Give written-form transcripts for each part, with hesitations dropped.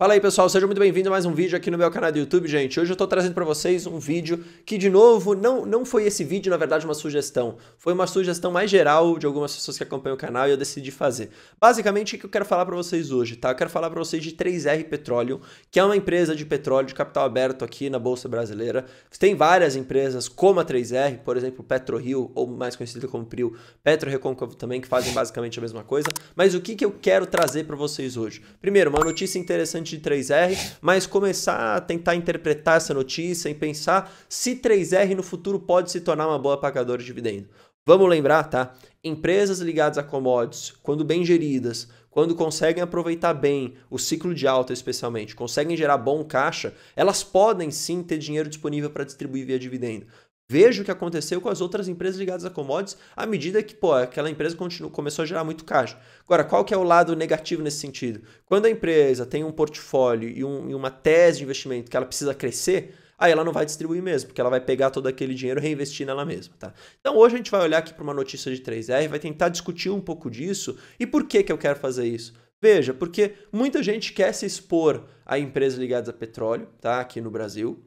Fala aí pessoal, sejam muito bem-vindos a mais um vídeo aqui no meu canal do YouTube, gente. Hoje eu tô trazendo pra vocês um vídeo que, de novo, não foi esse vídeo, na verdade, uma sugestão. Foi uma sugestão mais geral de algumas pessoas que acompanham o canal e eu decidi fazer. Basicamente, o que eu quero falar pra vocês hoje, tá? Eu quero falar pra vocês de 3R Petroleum, que é uma empresa de petróleo de capital aberto aqui na Bolsa Brasileira. Tem várias empresas, como a 3R, por exemplo, PetroRio, ou mais conhecida como PRIO, PetroRecôncavo também, que fazem basicamente a mesma coisa. Mas o que eu quero trazer pra vocês hoje? Primeiro, uma notícia interessante de 3R, mas começar a tentar interpretar essa notícia e pensar se 3R no futuro pode se tornar uma boa pagadora de dividendo. Vamos lembrar, tá? Empresas ligadas a commodities, quando bem geridas, quando conseguem aproveitar bem o ciclo de alta especialmente, conseguem gerar bom caixa, elas podem sim ter dinheiro disponível para distribuir via dividendo. Veja o que aconteceu com as outras empresas ligadas a commodities à medida que, aquela empresa começou a gerar muito caixa. Agora, qual que é o lado negativo nesse sentido? Quando a empresa tem um portfólio e uma tese de investimento que ela precisa crescer, aí ela não vai distribuir mesmo, porque ela vai pegar todo aquele dinheiro e reinvestir nela mesma, tá? Então hoje a gente vai olhar aqui para uma notícia de 3R, vai tentar discutir um pouco disso e por que eu quero fazer isso. Veja, porque muita gente quer se expor a empresas ligadas a petróleo, tá? Aqui no Brasil.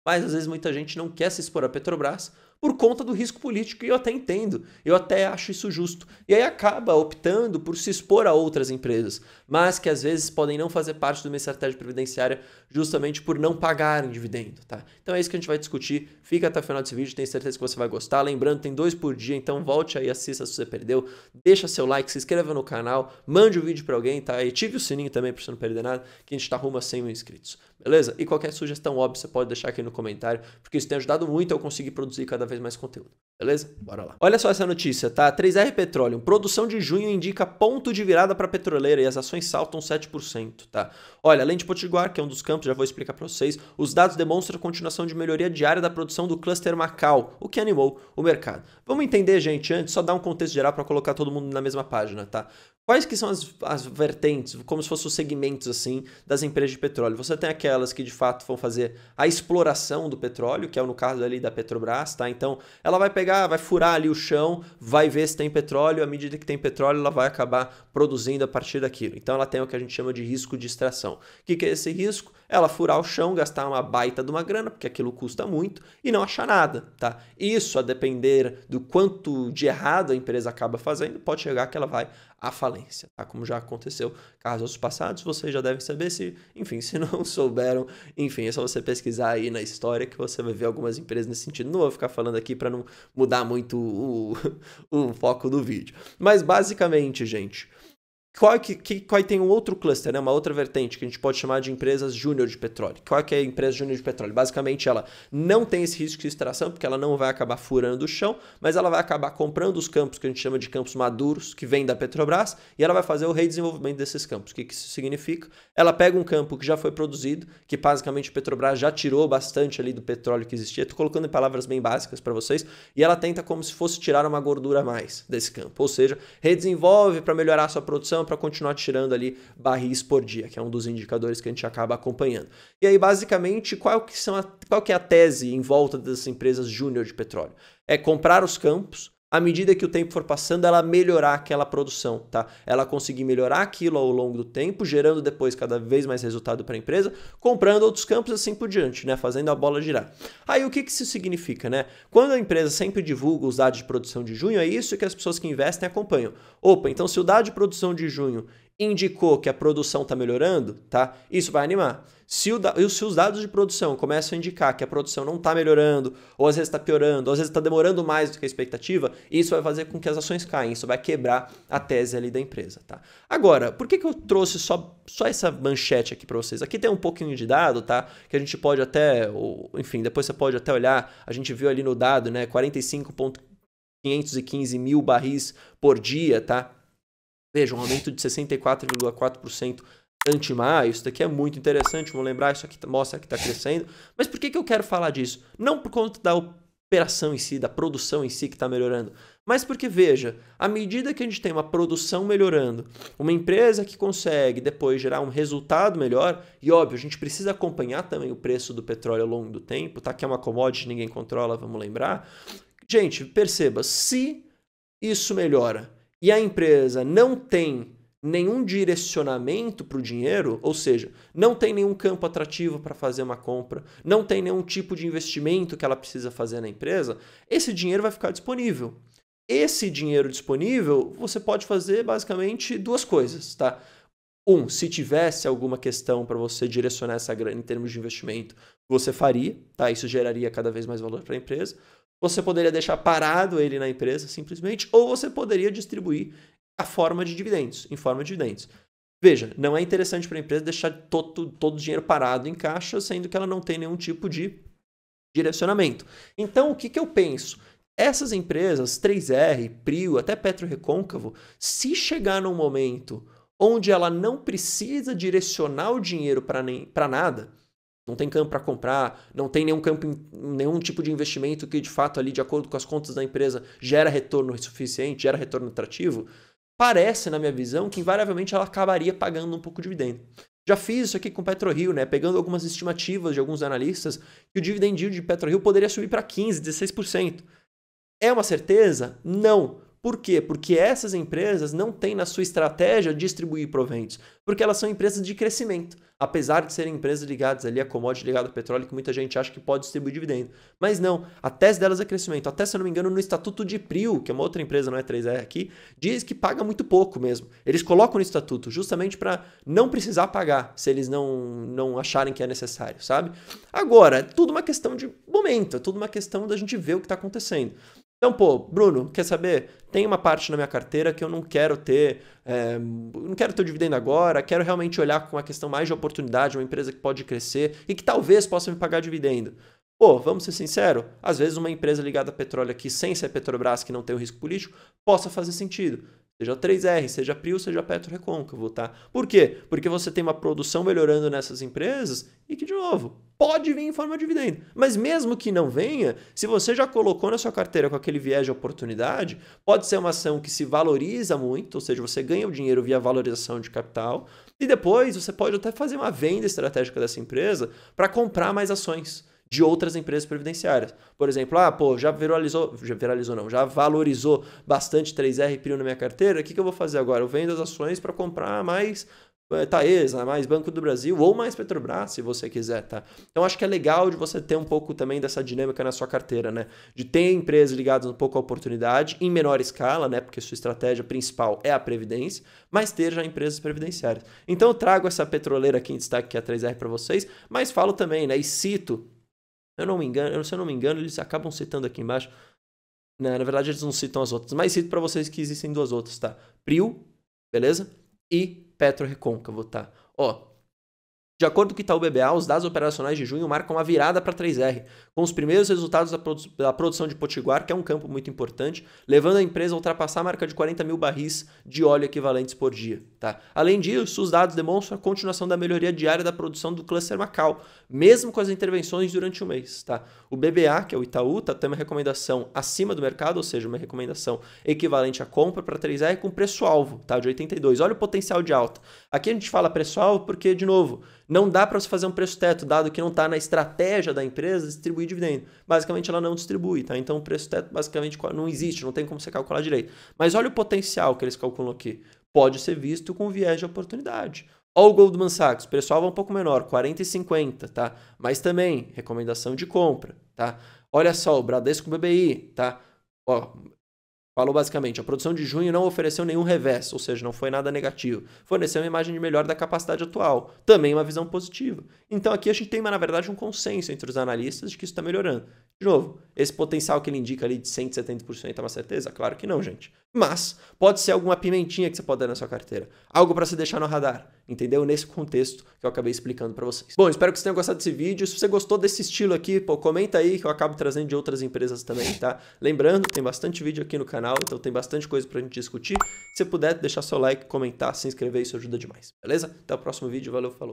Mas às vezes muita gente não quer se expor a Petrobras por conta do risco político, e eu até entendo, eu até acho isso justo. E aí acaba optando por se expor a outras empresas, mas que às vezes podem não fazer parte de uma estratégia previdenciária justamente por não pagarem dividendo, tá? Então é isso que a gente vai discutir, fica até o final desse vídeo, tenho certeza que você vai gostar. Lembrando, tem 2 por dia, então volte aí, assista se você perdeu, deixa seu like, se inscreva no canal, mande o vídeo para alguém, tá? E ative o sininho também para você não perder nada, que a gente tá rumo a 100 mil inscritos. Beleza? E qualquer sugestão, óbvio, você pode deixar aqui no comentário, porque isso tem ajudado muito a eu conseguir produzir cada vez mais conteúdo. Beleza? Bora lá. Olha só essa notícia, tá? 3R Petroleum. Produção de junho indica ponto de virada para a petroleira e as ações saltam 7%, tá? Olha, além de Potiguar, que é um dos campos, já vou explicar para vocês, os dados demonstram a continuação de melhoria diária da produção do cluster Macau, o que animou o mercado. Vamos entender, gente, antes, só dar um contexto geral para colocar todo mundo na mesma página, tá? Quais que são as vertentes, como se fossem os segmentos assim, das empresas de petróleo? Você tem aquelas que de fato vão fazer a exploração do petróleo, que é no caso ali da Petrobras, tá? Então ela vai pegar, vai furar ali o chão, vai ver se tem petróleo, à medida que tem petróleo ela vai acabar produzindo a partir daquilo. Então ela tem o que a gente chama de risco de extração. O que é esse risco? Ela furar o chão, gastar uma baita de uma grana, porque aquilo custa muito, e não achar nada, tá? Isso, a depender do quanto de errado a empresa acaba fazendo, pode chegar que ela vai à falência, tá? Como já aconteceu casos passados, vocês já devem saber, enfim, se não souberam, enfim, é só você pesquisar aí na história que você vai ver algumas empresas nesse sentido. Não vou ficar falando aqui para não mudar muito o foco do vídeo. Mas basicamente, gente, qual tem um outro cluster, né? Uma outra vertente que a gente pode chamar de empresas júnior de petróleo. Qual que é a empresa júnior de petróleo? Basicamente, ela não tem esse risco de extração, porque ela não vai acabar furando o chão, mas ela vai acabar comprando os campos que a gente chama de campos maduros, que vêm da Petrobras, e ela vai fazer o redesenvolvimento desses campos. O que isso significa? Ela pega um campo que já foi produzido, que basicamente a Petrobras já tirou bastante ali do petróleo que existia, estou colocando em palavras bem básicas para vocês, e ela tenta como se fosse tirar uma gordura a mais desse campo, ou seja, redesenvolve para melhorar a sua produção, para continuar tirando ali barris por dia, que é um dos indicadores que a gente acaba acompanhando. E aí, basicamente, qual que é a tese em volta das empresas júnior de petróleo? É comprar os campos, à medida que o tempo for passando, ela melhorar aquela produção, tá? Ela conseguir melhorar aquilo ao longo do tempo, gerando depois cada vez mais resultado para a empresa, comprando outros campos assim por diante, né? Fazendo a bola girar. Aí o que isso significa, né? Quando a empresa sempre divulga os dados de produção de junho, é isso que as pessoas que investem acompanham. Opa, então se o dado de produção de junho indicou que a produção está melhorando, tá? Isso vai animar. Se os dados de produção começam a indicar que a produção não está melhorando, ou às vezes está piorando, ou às vezes está demorando mais do que a expectativa, isso vai fazer com que as ações caiam, isso vai quebrar a tese ali da empresa, tá? Agora, por que eu trouxe só essa manchete aqui para vocês? Aqui tem um pouquinho de dado, tá? Que a gente pode até, enfim, depois você pode até olhar, a gente viu ali no dado, né? 45.515 mil barris por dia, tá? Veja, um aumento de 64,4% ante-maio. Isso daqui é muito interessante, vamos lembrar, isso aqui mostra que está crescendo. Mas por que eu quero falar disso? Não por conta da operação em si, da produção em si que está melhorando, mas porque, veja, à medida que a gente tem uma produção melhorando, uma empresa que consegue depois gerar um resultado melhor, e óbvio, a gente precisa acompanhar também o preço do petróleo ao longo do tempo, tá? Que é uma commodity, ninguém controla, vamos lembrar. Gente, perceba, se isso melhora e a empresa não tem nenhum direcionamento para o dinheiro, ou seja, não tem nenhum campo atrativo para fazer uma compra, não tem nenhum tipo de investimento que ela precisa fazer na empresa, esse dinheiro vai ficar disponível. Esse dinheiro disponível, você pode fazer basicamente duas coisas, tá? Se tivesse alguma questão para você direcionar essa grana em termos de investimento, você faria, tá? Isso geraria cada vez mais valor para a empresa. Você poderia deixar parado ele na empresa, simplesmente, ou você poderia distribuir a forma de dividendos, em forma de dividendos. Veja, não é interessante para a empresa deixar todo o dinheiro parado em caixa, sendo que ela não tem nenhum tipo de direcionamento. Então, o que eu penso? Essas empresas, 3R, Prio, até PetroRecôncavo, se chegar num momento onde ela não precisa direcionar o dinheiro para nada, não tem campo para comprar, não tem nenhum tipo de investimento que de fato ali, de acordo com as contas da empresa, gera retorno suficiente, gera retorno atrativo, parece, na minha visão, que invariavelmente ela acabaria pagando um pouco de dividendo. Já fiz isso aqui com PetroRio, né? Pegando algumas estimativas de alguns analistas, que o dividend yield de PetroRio poderia subir para 15%, 16%. É uma certeza? Não. Por quê? Porque essas empresas não têm na sua estratégia distribuir proventos, porque elas são empresas de crescimento, apesar de serem empresas ligadas ali a commodity, ligado ao petróleo, que muita gente acha que pode distribuir dividendo. Mas não, a tese delas é crescimento. Até, se eu não me engano, no Estatuto de Prio, que é uma outra empresa, não é 3R aqui, diz que paga muito pouco mesmo. Eles colocam no Estatuto justamente para não precisar pagar, se eles não acharem que é necessário, sabe? Agora, é tudo uma questão de momento, é tudo uma questão da gente ver o que está acontecendo. Então, Bruno, quer saber? Tem uma parte na minha carteira que eu não quero ter, não quero ter o dividendo agora, quero realmente olhar com a questão mais de oportunidade, uma empresa que pode crescer e que talvez possa me pagar dividendo. Vamos ser sinceros, às vezes uma empresa ligada a petróleo aqui, sem ser Petrobras, que não tem o risco político, possa fazer sentido. Seja 3R, seja Prio, seja PetroRecôncavo, tá? Por quê? Porque você tem uma produção melhorando nessas empresas e que, de novo, pode vir em forma de dividendo. Mas mesmo que não venha, se você já colocou na sua carteira com aquele viés de oportunidade, pode ser uma ação que se valoriza muito, ou seja, você ganha o dinheiro via valorização de capital, e depois você pode até fazer uma venda estratégica dessa empresa para comprar mais ações de outras empresas previdenciárias. Por exemplo, já valorizou bastante 3R e Prio na minha carteira, o que eu vou fazer agora? Eu vendo as ações para comprar mais Taesa, mais Banco do Brasil ou mais Petrobras, se você quiser, tá? Então, acho que é legal de você ter um pouco também dessa dinâmica na sua carteira, né? De ter empresas ligadas um pouco à oportunidade, em menor escala, né? Porque sua estratégia principal é a previdência, mas ter já empresas previdenciárias. Então, eu trago essa petroleira aqui em destaque, que é a 3R, para vocês, mas falo também, né? E cito, se eu não me engano, eles acabam citando aqui embaixo. Na verdade, eles não citam as outras, mas cito para vocês que existem duas outras, tá? Prio, beleza? E PetroRecôncavo, tá? De acordo com o Itaú BBA, os dados operacionais de junho marcam uma virada para 3R, com os primeiros resultados da produção de Potiguar, que é um campo muito importante, levando a empresa a ultrapassar a marca de 40 mil barris de óleo equivalentes por dia. Tá? Além disso, os dados demonstram a continuação da melhoria diária da produção do cluster Macau, mesmo com as intervenções durante o mês. Tá? O BBA, que é o Itaú, tem uma recomendação acima do mercado, ou seja, uma recomendação equivalente à compra para 3R com preço-alvo, tá? De 82. Olha o potencial de alta. Aqui a gente fala preço-alvo porque, de novo, não dá para você fazer um preço teto, dado que não está na estratégia da empresa distribuir dividendo. Basicamente, ela não distribui, tá? Então, o preço teto basicamente não existe, não tem como você calcular direito. Mas olha o potencial que eles calculam aqui. Pode ser visto com viés de oportunidade. Olha o Goldman Sachs, preço-alvo é um pouco menor, 40 e 50, tá? Mas também, recomendação de compra, tá? Olha só, o Bradesco BBI, tá? Falou basicamente, a produção de junho não ofereceu nenhum revés, ou seja, não foi nada negativo. Forneceu uma imagem de melhor da capacidade atual, também uma visão positiva. Então aqui a gente tem, na verdade, um consenso entre os analistas de que isso está melhorando. De novo, esse potencial que ele indica ali de 170% é uma certeza? Claro que não, gente. Mas pode ser alguma pimentinha que você pode dar na sua carteira. Algo para se deixar no radar, entendeu? Nesse contexto que eu acabei explicando para vocês. Bom, espero que vocês tenham gostado desse vídeo. Se você gostou desse estilo aqui, comenta aí que eu acabo trazendo de outras empresas também, tá? Lembrando, tem bastante vídeo aqui no canal, então tem bastante coisa pra gente discutir. Se você puder, deixar seu like, comentar, se inscrever, isso ajuda demais, beleza? Até o próximo vídeo, valeu, falou!